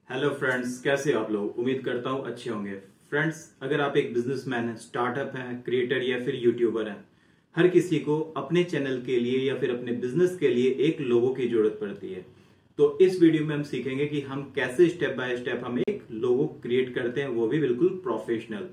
Hello friends, कैसे हो आप लोग। उम्मीद करता हूँ अच्छे होंगे। फ्रेंड्स, अगर आप एक बिजनेसमैन हैं, स्टार्टअप हैं, क्रिएटर या फिर यूट्यूबर हैं, हर किसी को अपने चैनल के लिए या फिर अपने बिजनेस के लिए एक लोगो की जरूरत पड़ती है। तो इस वीडियो में हम सीखेंगे कि हम कैसे स्टेप बाय स्टेप हम एक लोगो क्रिएट करते हैं, वो भी बिल्कुल प्रोफेशनल।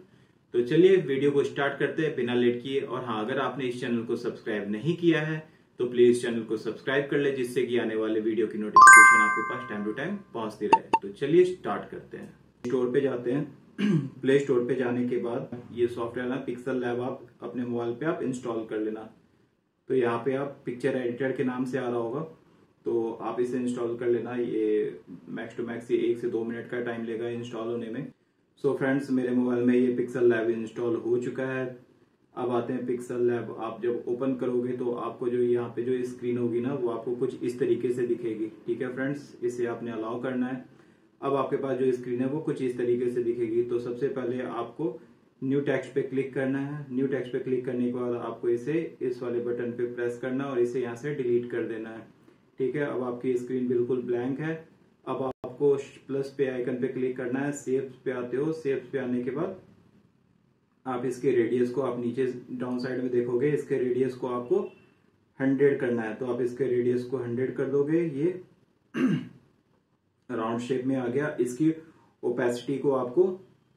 तो चलिए वीडियो को स्टार्ट करते हैं बिना लेट किए। और हाँ, अगर आपने इस चैनल को सब्सक्राइब नहीं किया है तो प्लीज चैनल को सब्सक्राइब कर ले, जिससे कि आने वाले वीडियो की नोटिफिकेशन आपके पास टाइम टू टाइम पहुंचती रहे। तो चलिए स्टार्ट करते हैं। स्टोर पे जाते हैं। प्ले स्टोर पे जाने के बाद ये सॉफ्टवेयर ना पिक्सल लैब आप अपने मोबाइल पे आप इंस्टॉल कर लेना। तो यहाँ पे आप पिक्चर एडिटर के नाम से आ रहा होगा, तो आप इसे इंस्टॉल कर लेना। ये मैक्स टू मैक्स ये 1 से 2 मिनट का टाइम लेगा इंस्टॉल होने में। सो फ्रेंड्स, मेरे मोबाइल में ये पिक्सल लैब इंस्टॉल हो चुका है। अब आते हैं पिक्सल लैब। आप जब ओपन करोगे तो आपको जो यहाँ पे जो स्क्रीन होगी ना, वो आपको कुछ इस तरीके से दिखेगी। ठीक है फ्रेंड्स, इसे आपने अलाउ करना है। अब आपके पास जो स्क्रीन है वो कुछ इस तरीके से दिखेगी। तो सबसे पहले आपको न्यू टेक्स्ट पे क्लिक करना है। न्यू टेक्स्ट पे क्लिक करने के बाद आपको इसे इस वाले बटन पे प्रेस करना और इसे यहाँ से डिलीट कर देना है। ठीक है, अब आपकी स्क्रीन बिल्कुल ब्लैंक है। अब आपको प्लस पे आइकन पे क्लिक करना है। शेप्स पे आते हो। शेप्स पे आने के बाद आप इसके रेडियस को आप नीचे डाउन साइड में देखोगे, इसके रेडियस को आपको 100 करना है। तो आप इसके रेडियस को 100 कर दोगे। ये राउंड शेप में आ गया। इसकी ओपेसिटी को आपको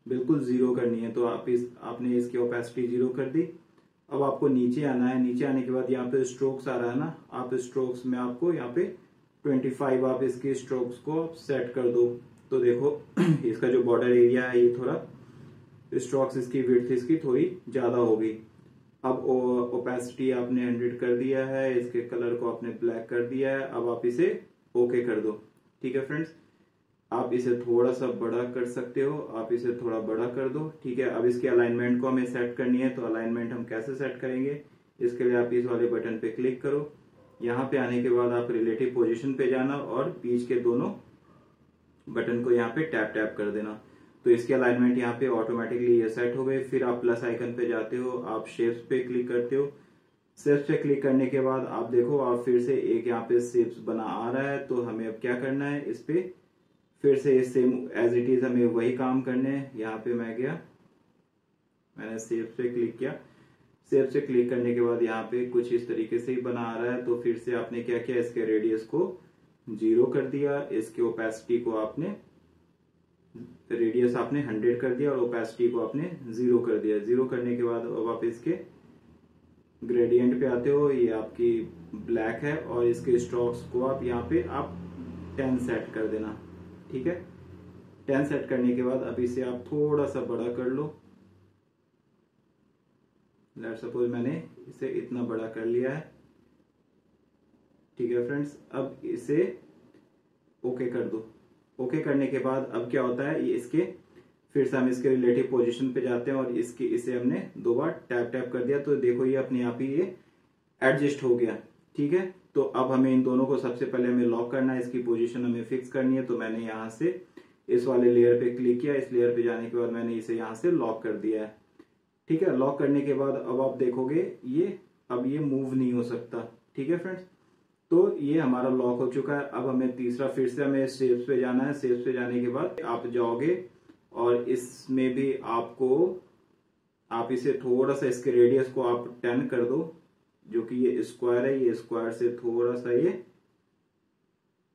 बिल्कुल 0 करनी है। तो आपने इसकी ओपेसिटी 0 कर दी। अब आपको नीचे आना है। नीचे आने के बाद यहाँ पे स्ट्रोक्स आ रहा है ना, आप स्ट्रोक्स में आपको यहाँ पे 25 आप इसकी स्ट्रोक्स को सेट कर दो। तो देखो इसका जो बॉर्डर एरिया है ये थोड़ा स्ट्रोक्स इसकी विड्थ इसकी थोड़ी ज्यादा होगी। अब ओपेसिटी आपने 100 कर दिया है। इसके कलर को आपने ब्लैक कर दिया है। अब आप इसे ओके कर दो। ठीक है फ्रेंड्स, आप इसे थोड़ा सा बड़ा कर सकते हो। आप इसे थोड़ा बड़ा कर दो। ठीक है, अब इसके अलाइनमेंट को हमें सेट करनी है। तो अलाइनमेंट हम कैसे सेट करेंगे, इसके लिए आप इस वाले बटन पे क्लिक करो। यहाँ पे आने के बाद आप रिलेटिव पोजीशन पे जाना और बीच के दोनों बटन को यहाँ पे टैप टैप कर देना। तो इसके अलाइनमेंट यहाँ पे ऑटोमेटिकली ये सेट हो गए। फिर आप प्लस आइकन पे जाते हो, आप शेप्स पे क्लिक करते हो। शेप्स पे क्लिक करने के बाद आप देखो, आप फिर से एक यहाँ पे शेप्स बना आ रहा है। तो हमें अब क्या करना है, इस पे फिर से सेम एज इट इज हमें वही काम करने हैं। यहाँ पे मैं गया, मैंने शेप्स पे क्लिक किया। शेप से क्लिक करने के बाद यहाँ पे कुछ इस तरीके से ही बना आ रहा है। तो फिर से आपने क्या किया, इसके रेडियस को 0 कर दिया। इसकी ओपेसिटी को आपने रेडियस आपने 100 कर दिया और ओपेसिटी को आपने 0 कर दिया। 0 करने के बाद अब आप इसके ग्रेडियंट पे आते हो। ये आपकी ब्लैक है और इसके स्ट्रोक्स को आप यहाँ पे आप 10 सेट कर देना। ठीक है, 10 सेट करने के बाद अब इसे आप थोड़ा सा बड़ा कर लो। लेट्स सपोज मैंने इसे इतना बड़ा कर लिया है। ठीक है फ्रेंड्स, अब इसे ओके कर दो। ओके करने के बाद अब क्या होता है, ये इसके फिर से हम इसके रिलेटिव पोजीशन पे जाते हैं और इसे हमने 2 बार टैप टैप कर दिया। तो देखो ये अपने आप ही ये एडजस्ट हो गया। ठीक है, तो अब हमें इन दोनों को सबसे पहले हमें लॉक करना है। इसकी पोजीशन हमें फिक्स करनी है। तो मैंने यहाँ से इस वाले लेयर पे क्लिक किया। इस लेयर पे जाने के बाद मैंने इसे यहाँ से लॉक कर दिया है। ठीक है, लॉक करने के बाद अब आप देखोगे ये अब ये मूव नहीं हो सकता। ठीक है फ्रेंड्स, तो ये हमारा लॉक हो चुका है। अब हमें तीसरा फिर से हमें शेप्स पे जाना है। शेप्स पे जाने के बाद आप जाओगे और इसमें भी आप इसे थोड़ा सा इसके रेडियस को आप 10 कर दो। जो कि ये स्क्वायर है, ये स्क्वायर से थोड़ा सा ये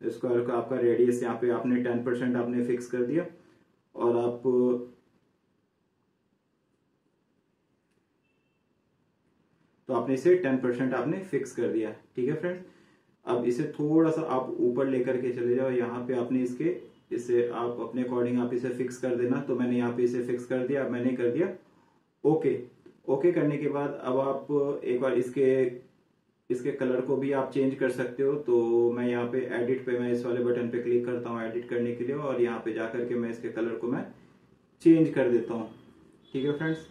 स्क्वायर का आपका रेडियस यहाँ पे आपने 10% आपने फिक्स कर दिया। और आप तो आपने इसे 10% आपने फिक्स कर दिया। ठीक है फ्रेंड्स, अब इसे थोड़ा सा आप ऊपर लेकर के चले जाओ। यहाँ पे आपने इसे आप अपने अकॉर्डिंग आप इसे फिक्स कर देना। तो मैंने यहाँ पे इसे फिक्स कर दिया। अब मैंने कर दिया ओके। ओके करने के बाद अब आप एक बार इसके कलर को भी आप चेंज कर सकते हो। तो मैं यहाँ पे एडिट पे मैं इस वाले बटन पे क्लिक करता हूँ एडिट करने के लिए, और यहाँ पे जाकर के मैं इसके कलर को मैं चेंज कर देता हूँ। ठीक है फ्रेंड्स,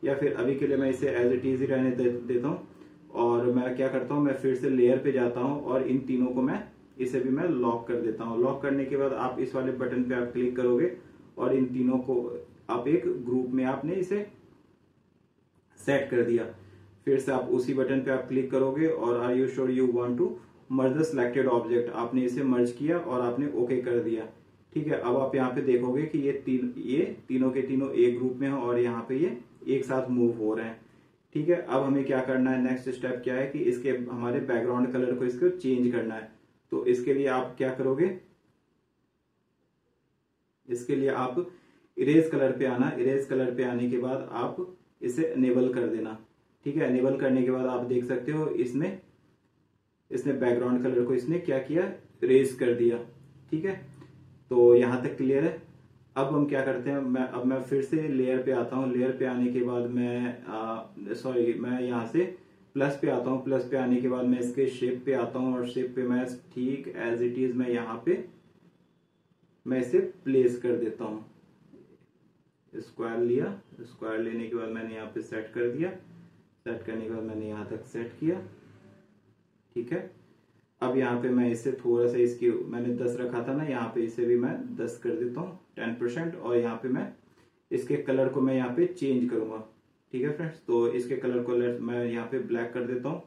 या फिर अभी के लिए मैं इसे एज इट इज रहने देता हूँ। और मैं क्या करता हूँ, मैं फिर से लेयर पे जाता हूँ और इन तीनों को इसे भी मैं लॉक कर देता हूँ। लॉक करने के बाद आप इस वाले बटन पे आप क्लिक करोगे और इन तीनों को आप एक ग्रुप में आपने इसे सेट कर दिया। फिर से आप उसी बटन पे आप क्लिक करोगे और are you sure you want to merge the selected object, आपने इसे मर्ज किया और आपने ओके कर दिया। ठीक है, अब आप यहाँ पे देखोगे कि ये तीनों के तीनों एक ग्रुप में हो और यहाँ पे ये एक साथ मूव हो रहे हैं। ठीक है, अब हमें क्या करना है, नेक्स्ट स्टेप क्या है कि इसके हमारे बैकग्राउंड कलर को इसको चेंज करना है। तो इसके लिए आप क्या करोगे, इसके लिए आप इरेज कलर पे आना। इरेज कलर पे आने के बाद आप इसे अनेबल कर देना। ठीक है, अनेबल करने के बाद आप देख सकते हो इसने बैकग्राउंड कलर को इसने क्या किया, इरेज कर दिया। ठीक है, तो यहां तक क्लियर है। अब हम क्या करते हैं, मैं फिर से लेयर पे आता हूं। लेयर पे आने के बाद मैं यहाँ से प्लस पे आता हूँ। प्लस पे आने के बाद मैं इसके शेप पे आता हूँ और शेप पे मैं ठीक एज इट इज मैं यहाँ पे मैं इसे प्लेस कर देता हूँ। स्क्वायर लिया, स्क्वायर लेने के बाद मैंने यहाँ पे सेट कर दिया। सेट करने के बाद मैंने यहाँ तक सेट किया। ठीक है, अब यहाँ पे मैं इसे थोड़ा सा इसकी मैंने 10 रखा था ना, यहाँ पे इसे भी मैं 10 कर देता हूँ 10%। और यहाँ पे मैं इसके कलर को मैं यहाँ पे चेंज करूंगा। ठीक है फ्रेंड्स, तो इसके कलर को मैं यहाँ पे ब्लैक कर देता हूँ।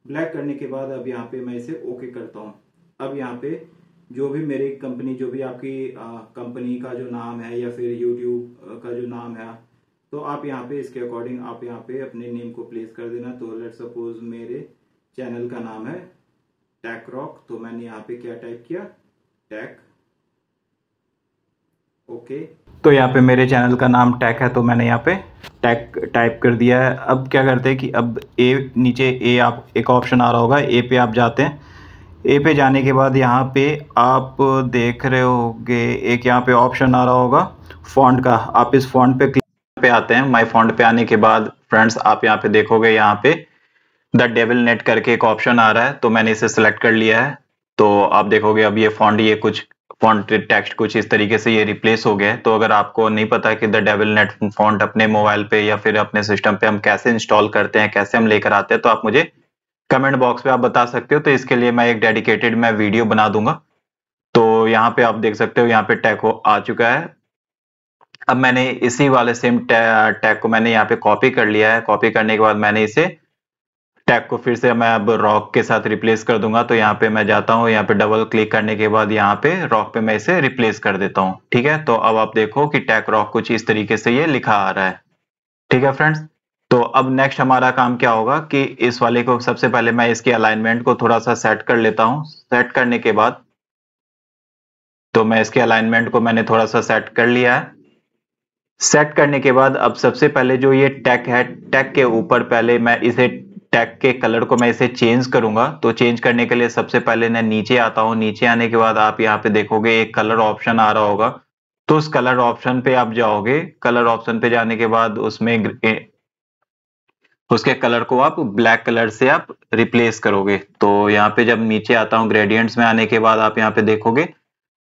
ब्लैक करने के बाद अब यहाँ पे मैं इसे ओके करता हूँ। अब यहाँ पे जो भी मेरी कंपनी, जो भी आपकी कंपनी का जो नाम है या फिर यूट्यूब का जो नाम है, तो आप यहाँ पे इसके अकॉर्डिंग आप यहाँ पे अपने नेम को प्लेस कर देना। तो लेट सपोज मेरे चैनल का नाम है टेक रॉक, तो मैंने यहाँ पे क्या टाइप किया, टेक। ओके, तो यहाँ पे मेरे चैनल का नाम टेक है, तो मैंने यहाँ पे टेक टाइप कर दिया है। अब क्या करते हैं कि अब नीचे आप एक ऑप्शन आ रहा होगा, ए पे आप जाते हैं। ए पे जाने के बाद यहाँ पे आप देख रहे होगे एक यहाँ पे ऑप्शन आ रहा होगा फॉन्ट का। आप इस फॉन्ट पे आते हैं। माय फॉन्ट पे आने के बाद फ्रेंड्स आप यहाँ पे देखोगे, यहाँ पे द डेविल नेट करके एक ऑप्शन आ रहा है, तो मैंने इसे सिलेक्ट कर लिया है। तो आप देखोगे अब ये फॉन्ट टेक्स्ट कुछ इस तरीके से ये रिप्लेस हो गया है। तो अगर आपको नहीं पता कि द डेविल नेट फॉन्ट अपने मोबाइल पे या फिर अपने सिस्टम पे हम कैसे इंस्टॉल करते हैं, कैसे हम लेकर आते हैं, तो आप मुझे कमेंट बॉक्स पे आप बता सकते हो। तो इसके लिए मैं एक डेडिकेटेड मैं वीडियो बना दूंगा। तो यहाँ पे आप देख सकते हो, यहाँ पे टैग आ चुका है। अब मैंने इसी वाले सेम टैग को मैंने यहाँ पे कॉपी कर लिया है। कॉपी करने के बाद मैंने इसे टैग को फिर से मैं अब रॉक के साथ रिप्लेस कर दूंगा। तो यहाँ पे मैं जाता हूँ, यहाँ पे डबल क्लिक करने के बाद यहाँ पे रॉक पे मैं इसे रिप्लेस कर देता हूँ। ठीक है, तो अब आप देखो कि टैग रॉक कुछ इस तरीके से ये लिखा आ रहा है। ठीक है फ्रेंड्स, तो अब नेक्स्ट हमारा काम क्या होगा कि इस वाले को सबसे पहले मैं इसके अलाइनमेंट को थोड़ा सा सेट कर लेता हूं। सेट करने के बाद तो मैं इसके अलाइनमेंट को मैंने थोड़ा सा सेट कर लिया है। सेट करने के बाद अब सबसे पहले जो ये टैग है, टैग के ऊपर पहले मैं इसे टैग के कलर को मैं इसे चेंज करूंगा। तो चेंज करने के लिए सबसे पहले मैं नीचे आता हूं। नीचे आने के बाद आप यहाँ पे देखोगे एक कलर ऑप्शन आ रहा होगा, तो उस कलर ऑप्शन पे आप जाओगे। कलर ऑप्शन पे जाने के बाद उसके कलर को आप ब्लैक कलर से आप रिप्लेस करोगे। तो यहाँ पे जब नीचे आता हूँ ग्रेडियंट्स में आने के बाद आप यहाँ पे देखोगे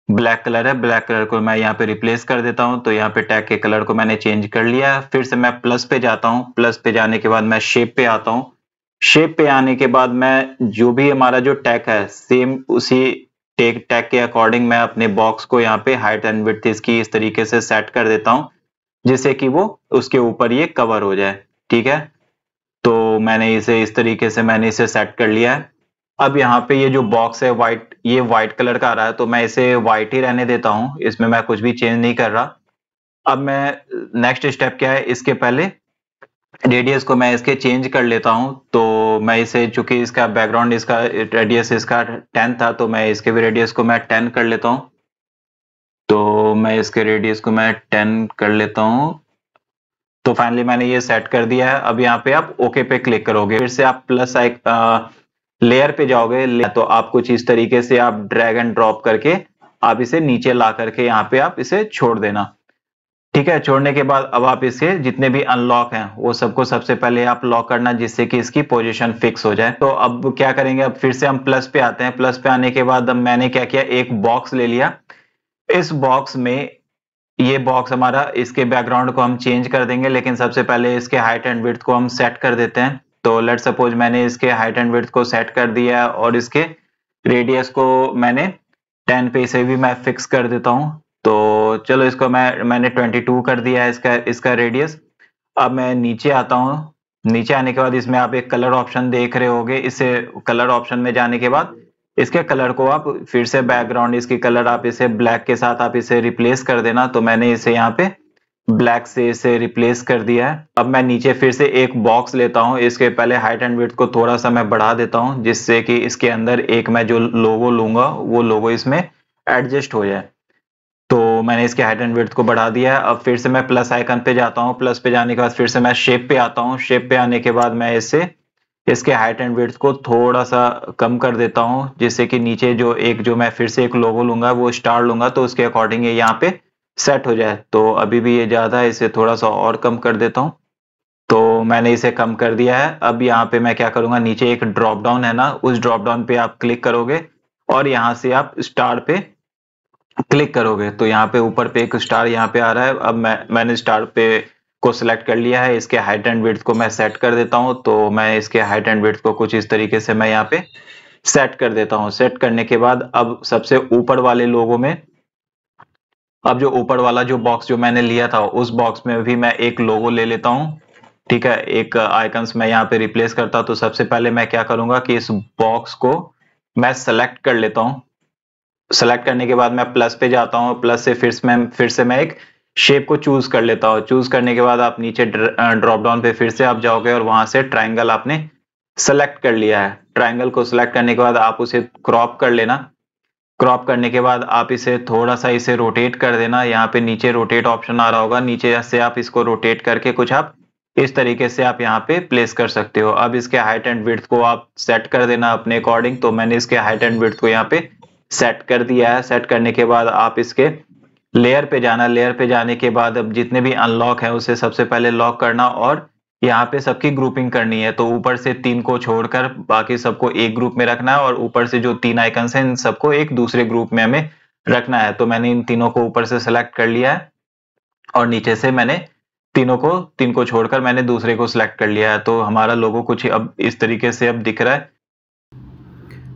ब्लैक कलर है, ब्लैक कलर को मैं यहाँ पे रिप्लेस कर देता हूँ। तो यहाँ पे टैग के कलर को मैंने चेंज कर लिया है। फिर से मैं प्लस पे जाता हूँ। प्लस पे जाने के बाद मैं शेप पे आता हूँ। शेप पे आने के बाद मैं जो भी हमारा जो टैग है सेम उसी टैग के अकॉर्डिंग मैं अपने बॉक्स को यहाँ पे हाइट एंड विड्थ इसकी इस तरीके से सेट कर देता हूँ, जिससे कि वो उसके ऊपर ये कवर हो जाए। ठीक है, तो मैंने इसे इस तरीके से मैंने इसे सेट कर लिया है। अब यहाँ पे ये जो बॉक्स है व्हाइट, ये व्हाइट कलर का आ रहा है, तो मैं इसे व्हाइट ही रहने देता हूँ, इसमें मैं कुछ भी चेंज नहीं कर रहा। अब मैं नेक्स्ट स्टेप क्या है, इसके पहले रेडियस को मैं इसके चेंज कर लेता हूँ। तो मैं इसे, चूंकि इसका बैकग्राउंड इसका रेडियस इसका 10 था, तो मैं इसके भी रेडियस को मैं 10 कर लेता हूँ। तो मैं इसके रेडियस को मैं 10 कर लेता हूँ। तो फाइनली मैंने ये सेट कर दिया है। अब यहाँ पे आप ओके पे क्लिक करोगे। फिर से आप प्लस लेयर पे जाओगे, तो आप कुछ इस तरीके से आप ड्रैग एंड ड्रॉप करके आप इसे नीचे ला करके यहाँ पे आप इसे छोड़ देना। ठीक है, छोड़ने के बाद अब आप इसके जितने भी अनलॉक हैं वो सबको सबसे पहले आप लॉक करना, जिससे कि इसकी पोजीशन फिक्स हो जाए। तो अब क्या करेंगे, अब फिर से हम प्लस पे आते हैं। प्लस पे आने के बाद अब मैंने क्या किया, एक बॉक्स ले लिया। इस बॉक्स में ये बॉक्स हमारा, इसके बैकग्राउंड को हम चेंज कर देंगे, लेकिन सबसे पहले इसके हाइट एंड विड्थ को हम सेट कर देते हैं। तो लेट सपोज मैंने इसके हाइट एंड विड्थ को सेट कर दिया और इसके रेडियस को मैंने 10 पे इसे भी मैं फिक्स कर देता हूं। तो चलो इसको मैंने 22 कर दिया है इसका रेडियस। अब मैं नीचे आता हूं। नीचे आने के बाद इसमें आप एक कलर ऑप्शन देख रहे होगे। इसे कलर ऑप्शन में जाने के बाद इसके कलर को आप फिर से बैकग्राउंड इसकी कलर आप इसे ब्लैक के साथ आप इसे रिप्लेस कर देना। तो मैंने इसे यहाँ पे ब्लैक से इसे रिप्लेस कर दिया है। अब मैं नीचे फिर से एक बॉक्स लेता हूँ, इसके पहले हाइट एंड विड्थ को थोड़ा सा मैं बढ़ा देता हूँ, जिससे कि इसके अंदर एक मैं जो लोगो लूंगा वो लोगो इसमें एडजस्ट हो जाए। तो मैंने इसके हाइट एंड विड्थ को बढ़ा दिया है। अब फिर से मैं प्लस आइकन पे जाता हूँ, प्लस पे जाने के बाद फिर से मैं शेप पे आता हूँ। शेप पे आने के बाद मैं इसके हाइट एंड विड्थ को थोड़ा सा कम कर देता हूँ, जिससे कि नीचे जो मैं फिर से एक लोगो लूंगा वो स्टार लूंगा, तो उसके अकॉर्डिंग ये यहाँ पे सेट हो जाए। तो अभी भी ये ज्यादा है, इसे थोड़ा सा और कम कर देता हूँ। तो मैंने इसे कम कर दिया है। अब यहाँ पे मैं क्या करूंगा, नीचे एक ड्रॉप डाउन है ना, उस ड्रॉप डाउन पे आप क्लिक करोगे और यहाँ से आप स्टार पे क्लिक करोगे तो यहाँ पे ऊपर पे एक स्टार यहाँ पे आ रहा है। अब मैंने स्टार पे को सिलेक्ट कर लिया है। इसके हाइट एंड विड्थ को मैं सेट कर देता हूँ। तो मैं इसके हाइट एंड विड्थ को कुछ इस तरीके से मैं यहाँ पे सेट कर देता हूँ। सेट करने के बाद अब सबसे ऊपर वाले लोगों में, अब जो ऊपर वाला जो बॉक्स जो मैंने लिया था उस बॉक्स में भी मैं एक लोगो ले लेता हूँ। ठीक है, एक आइकन्स मैं यहाँ पे रिप्लेस करता हूँ। तो सबसे पहले मैं क्या करूंगा कि इस बॉक्स को मैं सेलेक्ट कर लेता हूँ। सेलेक्ट करने के बाद मैं प्लस पे जाता हूँ, प्लस से फिर से मैं एक शेप को चूज कर लेता हूँ। चूज करने के बाद आप नीचे ड्रॉप डाउन पे फिर से आप जाओगे और वहां से ट्राइंगल आपने सेलेक्ट कर लिया है। ट्राइंगल को सिलेक्ट करने के बाद आप उसे क्रॉप कर लेना। क्रॉप करने के बाद आप इसे थोड़ा सा इसे रोटेट कर देना। यहाँ पे नीचे रोटेट ऑप्शन आ रहा होगा, नीचे से आप इसको रोटेट करके कुछ आप इस तरीके से आप यहाँ पे प्लेस कर सकते हो। अब इसके हाइट एंड विड्थ को आप सेट कर देना अपने अकॉर्डिंग। तो मैंने इसके हाइट एंड विड्थ को यहाँ पे सेट कर दिया है। सेट करने के बाद आप इसके लेयर पे जाना। लेयर पे जाने के बाद अब जितने भी अनलॉक है उसे सबसे पहले लॉक करना और यहाँ पे सबकी ग्रुपिंग करनी है। तो ऊपर से 3 को छोड़कर बाकी सबको एक ग्रुप में रखना है और ऊपर से जो 3 आइकन्स हैं इन सबको एक दूसरे ग्रुप में हमें रखना है। तो मैंने इन तीनों को ऊपर से सेलेक्ट कर लिया है और नीचे से मैंने 3 को छोड़कर मैंने दूसरे को सिलेक्ट कर लिया है। तो हमारा लोगो कुछ अब इस तरीके से अब दिख रहा है।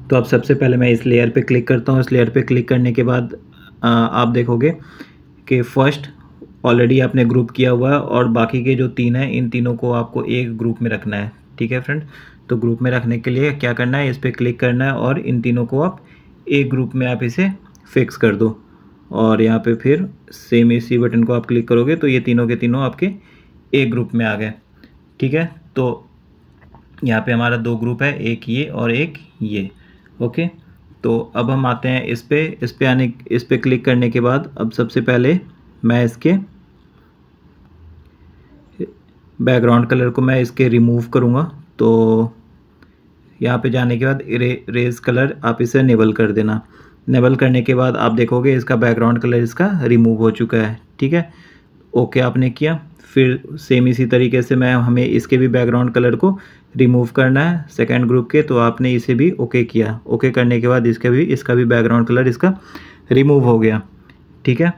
तो अब सबसे पहले मैं इस लेयर पे क्लिक करता हूँ। इस लेयर पे क्लिक करने के बाद आप देखोगे कि फर्स्ट ऑलरेडी आपने ग्रुप किया हुआ है और बाकी के जो 3 हैं इन तीनों को आपको एक ग्रुप में रखना है। ठीक है फ्रेंड, तो ग्रुप में रखने के लिए क्या करना है, इस पर क्लिक करना है और इन तीनों को आप एक ग्रुप में आप इसे फिक्स कर दो। और यहाँ पे फिर सेम इसी बटन को आप क्लिक करोगे तो ये तीनों के तीनों आपके एक ग्रुप में आ गए। ठीक है, तो यहाँ पे हमारा 2 ग्रुप है, एक ये और एक ये। ओके, तो अब हम आते हैं इस पे क्लिक करने के बाद अब सबसे पहले मैं इसके बैकग्राउंड कलर को मैं इसके रिमूव करूँगा। तो यहाँ पे जाने के बाद इरेज कलर आप इसे नेबल कर देना। नेबल करने के बाद आप देखोगे इसका बैकग्राउंड कलर इसका रिमूव हो चुका है। ठीक है, ओके आपने किया। फिर सेम इसी तरीके से हमें इसके भी बैकग्राउंड कलर को रिमूव करना है सेकंड ग्रुप के, तो आपने इसे भी ओके किया। ओके करने के बाद इसका भी बैकग्राउंड कलर इसका रिमूव हो गया। ठीक है,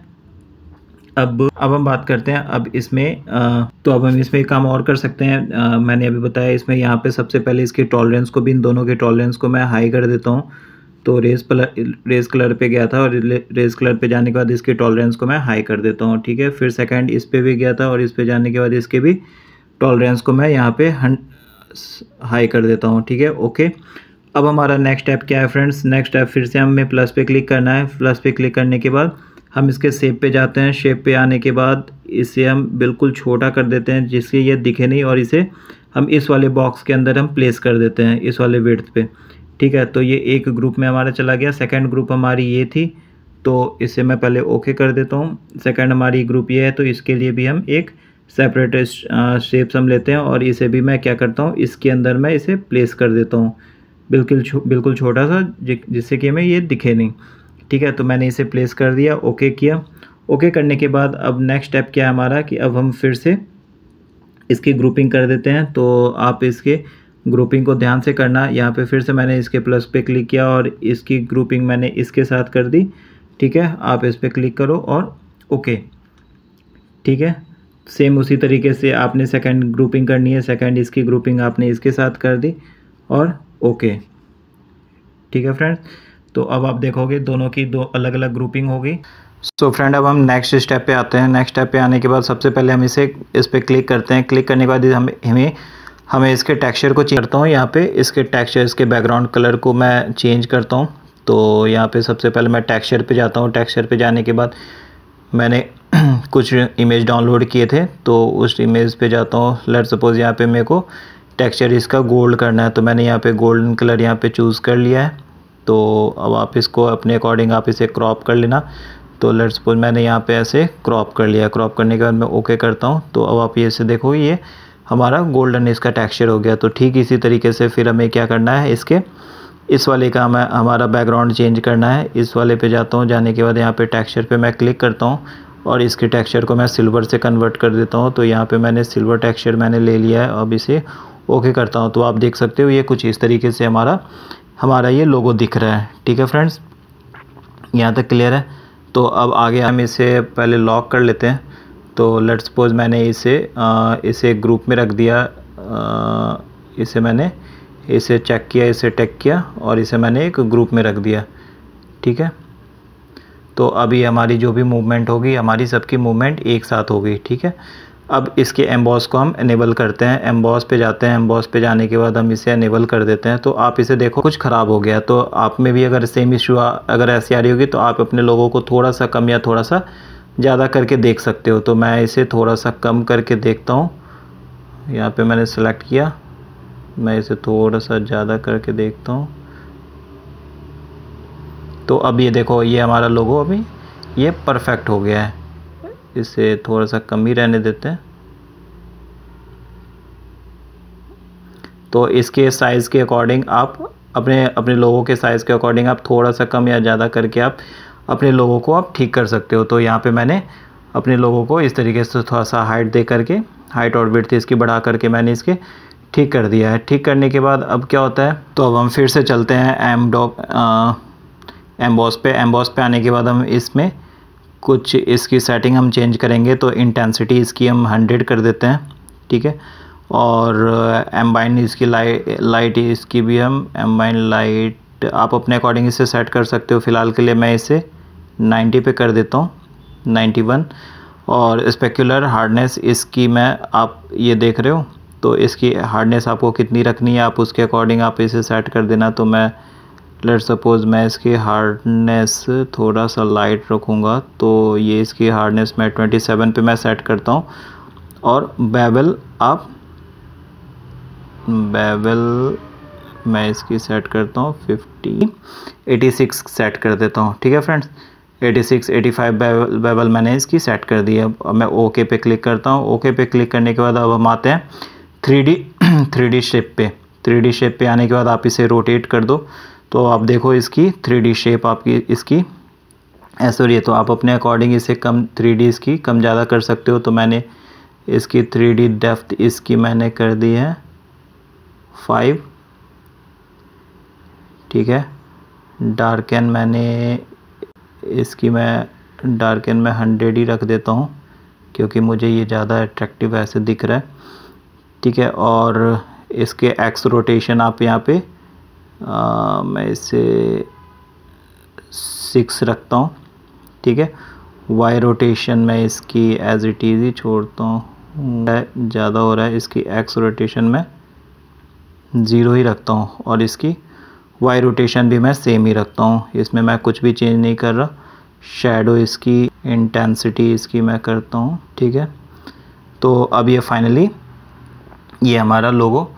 अब हम बात करते हैं अब इसमें तो अब हम इसमें काम और कर सकते हैं। मैंने अभी बताया इसमें यहाँ पे सबसे पहले इसकी टॉलरेंस को भी, इन दोनों के टॉलरेंस को मैं हाई कर देता हूँ। तो रेज कलर पे गया था और रेज कलर पे जाने के बाद इसके टॉलरेंस को मैं हाई कर देता हूँ। ठीक है, फिर सेकंड इस पे भी गया था और इस पे जाने के बाद इसके भी टॉलरेंस को मैं यहाँ पे हाई कर देता हूँ। ठीक है, ओके। अब हमारा नेक्स्ट स्टेप क्या है फ्रेंड्स, नेक्स्ट स्टेप फिर से हमें प्लस पे क्लिक करना है। प्लस पे क्लिक करने के बाद हम इसके शेप पे जाते हैं। शेप पे आने के बाद इसे हम बिल्कुल छोटा कर देते हैं जिससे ये दिखे नहीं, और इसे हम इस वाले बॉक्स के अंदर हम प्लेस कर देते हैं इस वाले विड्थ पे। ठीक है, तो ये एक ग्रुप में हमारा चला गया। सेकंड ग्रुप हमारी ये थी, तो इसे मैं पहले ओके कर देता हूँ। सेकंड हमारी ग्रुप ये है, तो इसके लिए भी हम एक सेपरेट शेप्स हम लेते हैं और इसे भी मैं क्या करता हूँ, इसके अंदर मैं इसे प्लेस कर देता हूँ बिल्कुल छोटा सा, जिससे कि हमें ये दिखे नहीं। ठीक है, तो मैंने इसे प्लेस कर दिया, ओके किया। ओके करने के बाद अब नेक्स्ट स्टेप क्या है हमारा कि अब हम फिर से इसकी ग्रुपिंग कर देते हैं। तो आप इसके ग्रुपिंग को ध्यान से करना। यहाँ पे फिर से मैंने इसके प्लस पे क्लिक किया और इसकी ग्रुपिंग मैंने इसके साथ कर दी। ठीक है, आप इस पर क्लिक करो और ओके। ठीक है, सेम उसी तरीके से आपने सेकंड ग्रुपिंग करनी है। सेकंड इसकी ग्रुपिंग आपने इसके साथ कर दी और ओके। ठीक है फ्रेंड्स, तो अब आप देखोगे दोनों की 2 अलग अलग ग्रुपिंग होगी। सो फ्रेंड, अब हम नेक्स्ट स्टेप पे आते हैं। नेक्स्ट स्टेप पे आने के बाद सबसे पहले हम इस पर क्लिक करते हैं। क्लिक करने के बाद हमें हमें इसके टेक्सचर को चेंज करता हूँ। यहाँ पे इसके टेक्सचर, इसके बैकग्राउंड कलर को मैं चेंज करता हूँ। तो यहाँ पे सबसे पहले मैं टेक्सचर पे जाता हूँ। टेक्सचर पे जाने के बाद मैंने कुछ इमेज डाउनलोड किए थे, तो उस इमेज पे जाता हूँ। लेट्स सपोज यहाँ पे मेरे को टेक्सचर इसका गोल्ड करना है, तो मैंने यहाँ पे गोल्डन कलर यहाँ पे चूज़ कर लिया है। तो अब आप इसको अपने अकॉर्डिंग आप इसे क्रॉप कर लेना। तो लेट्स सपोज मैंने यहाँ पे ऐसे क्रॉप कर लिया। क्रॉप करने के बाद मैं ओके करता हूँ। तो अब आप ये से देखो, ये हमारा गोल्डन इसका टेक्सचर हो गया। तो ठीक इसी तरीके से फिर हमें क्या करना है, इसके इस वाले का हमें हमारा बैकग्राउंड चेंज करना है। इस वाले पे जाता हूँ। जाने के बाद यहाँ पे टेक्सचर पे मैं क्लिक करता हूँ और इसके टेक्सचर को मैं सिल्वर से कन्वर्ट कर देता हूँ। तो यहाँ पे मैंने सिल्वर टेक्सचर मैंने ले लिया है। अब इसे ओके करता हूँ। तो आप देख सकते हो ये कुछ इस तरीके से हमारा ये लोगो दिख रहा है। ठीक है फ्रेंड्स, यहाँ तक क्लियर है। तो अब आगे हम इसे पहले लॉक कर लेते हैं। तो लेट्स सपोज मैंने इसे ग्रुप में रख दिया। मैंने इसे चेक किया, इसे टेक किया और इसे मैंने एक ग्रुप में रख दिया। ठीक है, तो अभी हमारी जो भी मूवमेंट होगी, हमारी सबकी मूवमेंट एक साथ होगी। ठीक है, अब इसके एम्बॉस को हम इनेबल करते हैं। एम्बॉस पे जाते हैं। एम्बॉस पे जाने के बाद हम इसे इनेबल कर देते हैं। तो आप इसे देखो, कुछ ख़राब हो गया। तो आप में भी अगर सेम इशू अगर ऐसी आ रही होगी, तो आप अपने लोगों को थोड़ा सा कम या थोड़ा सा ज़्यादा करके देख सकते हो। तो मैं इसे थोड़ा सा कम करके देखता हूँ। यहाँ पे मैंने सेलेक्ट किया, मैं इसे थोड़ा सा ज़्यादा करके देखता हूँ। तो अब ये देखो, ये हमारा लोगो अभी ये परफेक्ट हो गया है। इसे थोड़ा सा कम ही रहने देते हैं। तो इसके साइज़ के अकॉर्डिंग आप अपने लोगों के साइज़ के अकॉर्डिंग आप थोड़ा सा कम या ज़्यादा करके आप अपने लोगों को आप ठीक कर सकते हो। तो यहाँ पे मैंने अपने लोगों को इस तरीके से थोड़ा सा हाइट दे करके, हाइट और विड्थ इसकी बढ़ा करके मैंने इसके ठीक कर दिया है। ठीक करने के बाद अब क्या होता है, तो अब हम फिर से चलते हैं एम्बॉस पे आने के बाद हम इसमें कुछ इसकी सेटिंग हम चेंज करेंगे। तो इंटेंसिटी इसकी हम 100 कर देते हैं। ठीक है, और एम्बाइन इसकी लाइट इसकी भी हम एम्बाइन लाइट आप अपने अकॉर्डिंग इसे सेट कर सकते हो। फ़िलहाल के लिए मैं इसे 90 पे कर देता हूँ, 91। और स्पेक्युलर हार्डनेस इसकी आप ये देख रहे हो, तो इसकी हार्डनेस आपको कितनी रखनी है, आप उसके अकॉर्डिंग आप इसे सेट कर देना। तो मैं लेट्स सपोज मैं इसकी हार्डनेस थोड़ा सा लाइट रखूँगा। तो ये इसकी हार्डनेस मैं 27 पे मैं सेट करता हूँ। और बेवल मैं इसकी सेट करता हूँ 86 सेट कर देता हूँ। ठीक है फ्रेंड्स, 86 85 बेवल मैंने इसकी सेट कर दी है। अब मैं ओके पे क्लिक करता हूँ। ओके पे क्लिक करने के बाद अब हम आते हैं 3D शेप पे। 3D शेप पे आने के बाद आप इसे रोटेट कर दो। तो आप देखो इसकी 3D शेप आपकी इसकी ऐसे हो रही है। तो आप अपने अकॉर्डिंग इसे 3D इसकी कम ज़्यादा कर सकते हो। तो मैंने इसकी 3D डेप्थ इसकी मैंने कर दी है 5। ठीक है, डार्कन मैं 100 ही रख देता हूँ, क्योंकि मुझे ये ज़्यादा अट्रैक्टिव ऐसे दिख रहा है। ठीक है, और इसके एक्स रोटेशन आप यहाँ पे मैं इसे 6 रखता हूँ। ठीक है, वाई रोटेशन मैं इसकी एज इट इज़ ही छोड़ता हूँ, ज़्यादा हो रहा है। इसकी एक्स रोटेशन मैं 0 ही रखता हूँ और इसकी वाई रोटेशन भी मैं सेम ही रखता हूँ। इसमें मैं कुछ भी चेंज नहीं कर रहा। शैडो इसकी इंटेंसिटी इसकी मैं करता हूँ। ठीक है, तो अब ये फाइनली ये हमारा लोगो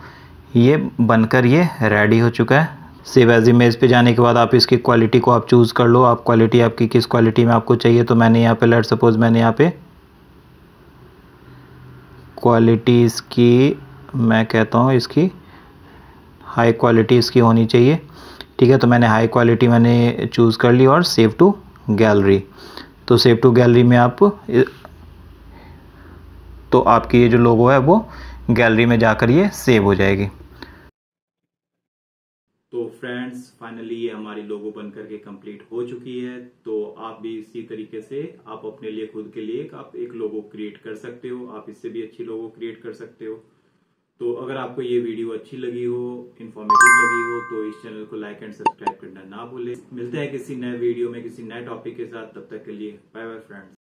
ये बनकर ये रेडी हो चुका है। सेव एज इमेज पे जाने के बाद आप इसकी क्वालिटी को आप चूज़ कर लो। आप क्वालिटी आपकी किस क्वालिटी में आपको चाहिए। तो मैंने यहाँ पे लेट्स सपोज मैंने यहाँ पे क्वालिटी इसकी मैं कहता हूँ इसकी हाई क्वालिटी इसकी होनी चाहिए। ठीक है, तो मैंने हाई क्वालिटी मैंने चूज़ कर ली और सेव टू गैलरी। तो सेव टू गैलरी में तो आपकी ये जो लोगो है वो गैलरी में जाकर ये सेव हो जाएगी। तो फ्रेंड्स फाइनली ये हमारी लोगो बनकर के कंप्लीट हो चुकी है। तो आप भी इसी तरीके से आप अपने लिए खुद के लिए आप एक लोगो क्रिएट कर सकते हो। आप इससे भी अच्छी लोगो क्रिएट कर सकते हो। तो अगर आपको ये वीडियो अच्छी लगी हो, इन्फॉर्मेटिव लगी हो, तो इस चैनल को लाइक एंड सब्सक्राइब करना ना भूलें। मिलते हैं किसी नए वीडियो में किसी नए टॉपिक के साथ। तब तक के लिए बाय बाय फ्रेंड्स।